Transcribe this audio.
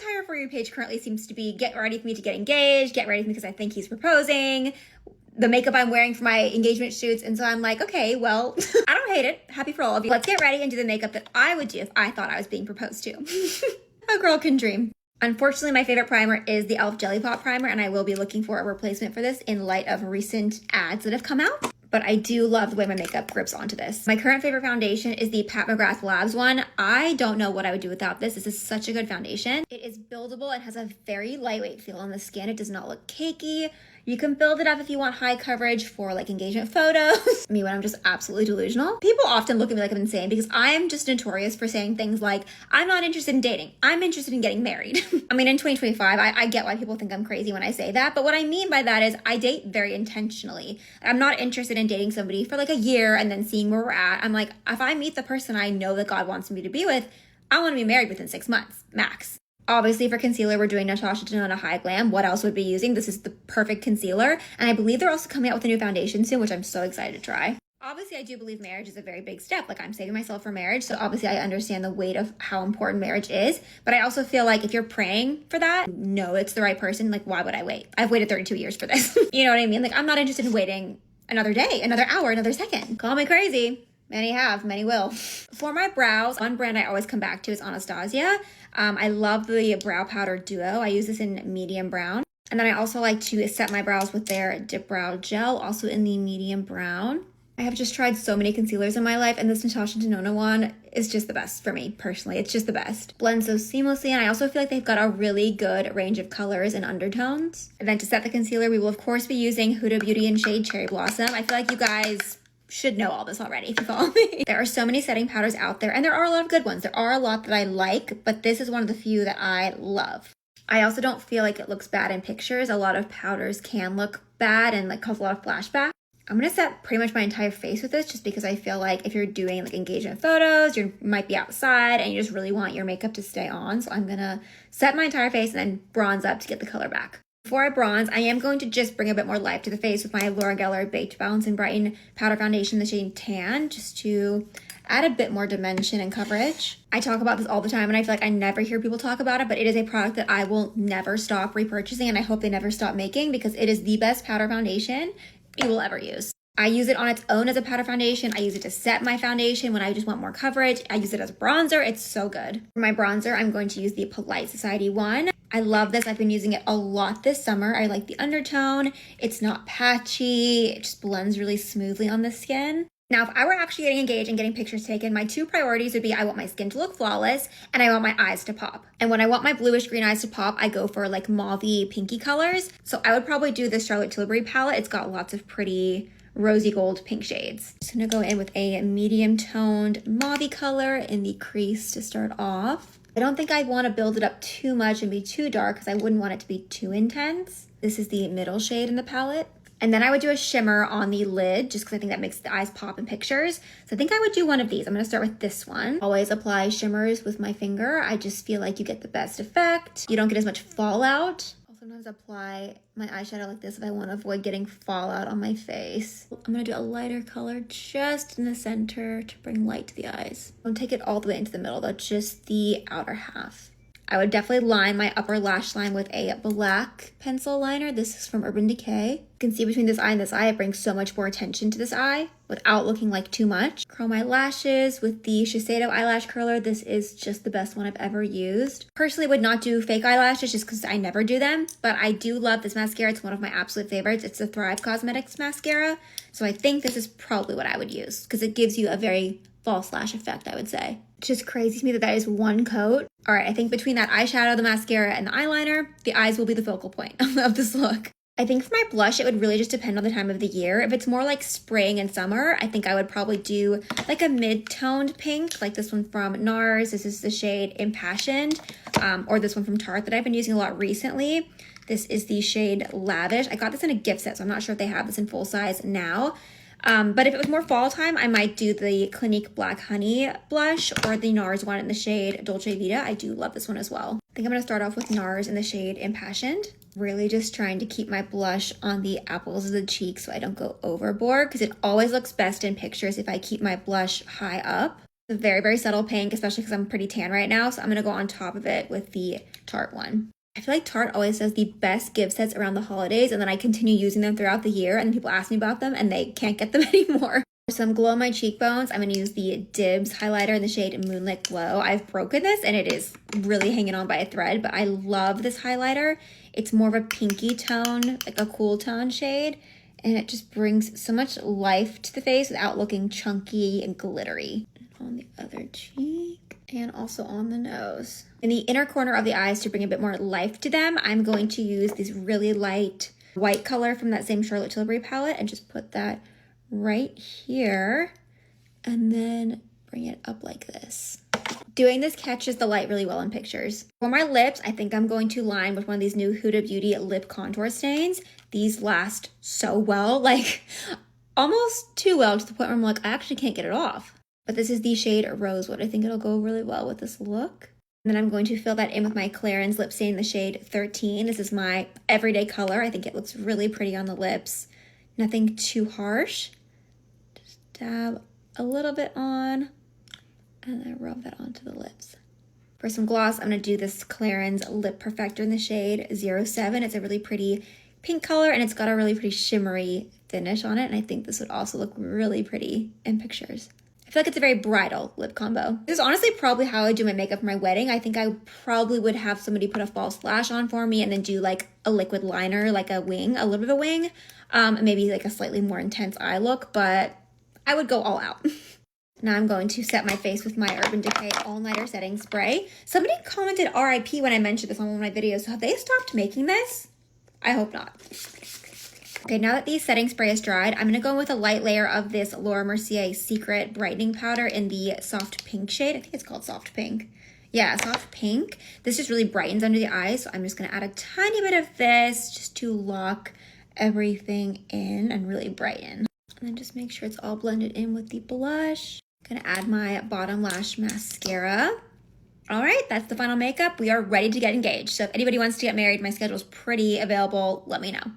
entire For You page currently seems to be get ready for me to get engaged, get ready for me because I think he's proposing, the makeup I'm wearing for my engagement shoots. And so I'm like, okay, well, I don't hate it. Happy for all of you. Let's get ready and do the makeup that I would do if I thought I was being proposed to. A girl can dream. Unfortunately, my favorite primer is the e.l.f. Jelly Pop Primer, and I will be looking for a replacement for this in light of recent ads that have come out. But I do love the way my makeup grips onto this. My current favorite foundation is the Pat McGrath Labs one. I don't know what I would do without this. This is such a good foundation. It is buildable and has a very lightweight feel on the skin. It does not look cakey. You can build it up if you want high coverage for like engagement photos. Me when I'm just absolutely delusional. People often look at me like I'm insane because I'm just notorious for saying things like, I'm not interested in dating. I'm interested in getting married. I mean, in 2025, I get why people think I'm crazy when I say that. But what I mean by that is I date very intentionally. I'm not interested in dating somebody for like a year and then seeing where we're at. I'm like, if I meet the person I know that God wants me to be with, I want to be married within 6 months, max. Obviously, for concealer, we're doing Natasha Denona High Glam. What else would be using? This is the perfect concealer. And I believe they're also coming out with a new foundation soon, which I'm so excited to try. Obviously, I do believe marriage is a very big step. Like, I'm saving myself for marriage. So obviously, I understand the weight of how important marriage is. But I also feel like if you're praying for that, no, it's the right person. Like, why would I wait? I've waited 32 years for this. You know what I mean? Like, I'm not interested in waiting another day, another hour, another second. Call me crazy. Many have, many will. For my brows, one brand I always come back to is Anastasia. I love the brow powder duo. I use this in medium brown. And then I also like to set my brows with their Dip Brow Gel, also in the medium brown. I have just tried so many concealers in my life, and this Natasha Denona one is just the best for me, personally. It's just the best. Blends so seamlessly, and I also feel like they've got a really good range of colors and undertones. And then to set the concealer, we will of course be using Huda Beauty in shade Cherry Blossom. I feel like you guys should know all this already if you follow me. There are so many setting powders out there, and there are a lot of good ones. There are a lot that I like, but this is one of the few that I love. I also don't feel like it looks bad in pictures. A lot of powders can look bad and like cause a lot of flashback. I'm gonna set pretty much my entire face with this just because I feel like if you're doing like engagement photos, you might be outside and you just really want your makeup to stay on. So I'm gonna set my entire face and then bronze up to get the color back. Before I bronze, I am going to just bring a bit more life to the face with my Laura Geller Baked Balance and Brighten Powder Foundation in the shade Tan, just to add a bit more dimension and coverage. I talk about this all the time and I feel like I never hear people talk about it, but it is a product that I will never stop repurchasing, and I hope they never stop making because it is the best powder foundation you will ever use. I use it on its own as a powder foundation. I use it to set my foundation when I just want more coverage. I use it as a bronzer. It's so good. For my bronzer, I'm going to use the Polite Society one. I love this. I've been using it a lot this summer. I like the undertone. It's not patchy. It just blends really smoothly on the skin. Now, if I were actually getting engaged and getting pictures taken, my two priorities would be I want my skin to look flawless and I want my eyes to pop. And when I want my bluish green eyes to pop, I go for like mauvey pinky colors. So I would probably do the Charlotte Tilbury palette. It's got lots of pretty rosy gold pink shades. Just gonna go in with a medium toned mauvey color in the crease to start off. I don't think I want to build it up too much and be too dark because I wouldn't want it to be too intense. This is the middle shade in the palette. And then I would do a shimmer on the lid just because I think that makes the eyes pop in pictures. So I think I would do one of these. I'm going to start with this one. Always apply shimmers with my finger. I just feel like you get the best effect. You don't get as much fallout. I'll sometimes apply my eyeshadow like this if I want to avoid getting fallout on my face. I'm going to do a lighter color just in the center to bring light to the eyes. Don't take it all the way into the middle though, just the outer half. I would definitely line my upper lash line with a black pencil liner. This is from Urban Decay. You can see between this eye and this eye, it brings so much more attention to this eye without looking like too much. Curl my lashes with the Shiseido eyelash curler. This is just the best one I've ever used. Personally, would not do fake eyelashes just because I never do them, but I do love this mascara. It's one of my absolute favorites. It's the Thrive Cosmetics mascara. So I think this is probably what I would use because it gives you a very false lash effect, I would say. It's just crazy to me that that is one coat. All right, I think between that eyeshadow, the mascara, and the eyeliner, the eyes will be the focal point of this look. I think for my blush, it would really just depend on the time of the year. If it's more like spring and summer, I think I would probably do like a mid-toned pink, like this one from NARS. This is the shade Impassioned, or this one from Tarte that I've been using a lot recently. This is the shade Lavish. I got this in a gift set, so I'm not sure if they have this in full size now. But if it was more fall time, I might do the Clinique Black Honey blush or the NARS one in the shade Dolce Vita. I do love this one as well. I think I'm going to start off with NARS in the shade Impassioned. Really just trying to keep my blush on the apples of the cheek so I don't go overboard because it always looks best in pictures if I keep my blush high up. A very, very subtle pink, especially because I'm pretty tan right now. So I'm going to go on top of it with the Tarte one. I feel like Tarte always does the best gift sets around the holidays, and then I continue using them throughout the year, and then people ask me about them, and they can't get them anymore. For some glow on my cheekbones, I'm going to use the Dibs highlighter in the shade Moonlit Glow. I've broken this, and it is really hanging on by a thread, but I love this highlighter. It's more of a pinky tone, like a cool tone shade, and it just brings so much life to the face without looking chunky and glittery. On the other cheek and also on the nose. In the inner corner of the eyes, to bring a bit more life to them, I'm going to use this really light white color from that same Charlotte Tilbury palette and just put that right here and then bring it up like this. Doing this catches the light really well in pictures. For my lips, I think I'm going to line with one of these new Huda Beauty lip contour stains. These last so well, like almost too well, to the point where I'm like, I actually can't get it off. But this is the shade Rosewood. I think it'll go really well with this look. And then I'm going to fill that in with my Clarins lip stain in the shade 13. This is my everyday color. I think it looks really pretty on the lips. Nothing too harsh. Just dab a little bit on and then rub that onto the lips. For some gloss, I'm going to do this Clarins Lip Perfector in the shade 07. It's a really pretty pink color and it's got a really pretty shimmery finish on it. And I think this would also look really pretty in pictures. I feel like it's a very bridal lip combo. This is honestly probably how I do my makeup for my wedding. I think I probably would have somebody put a false lash on for me and then do like a liquid liner, like a wing, a little bit of a wing, maybe like a slightly more intense eye look, but I would go all out. Now I'm going to set my face with my Urban Decay All Nighter Setting Spray. Somebody commented RIP when I mentioned this on one of my videos. So have they stopped making this? I hope not. Okay, now that the setting spray is dried, I'm going to go in with a light layer of this Laura Mercier Secret Brightening Powder in the soft pink shade. I think it's called soft pink. Yeah, soft pink. This just really brightens under the eyes, so I'm just going to add a tiny bit of this just to lock everything in and really brighten. And then just make sure it's all blended in with the blush. I'm going to add my bottom lash mascara. All right, that's the final makeup. We are ready to get engaged. So if anybody wants to get married, my schedule is pretty available. Let me know.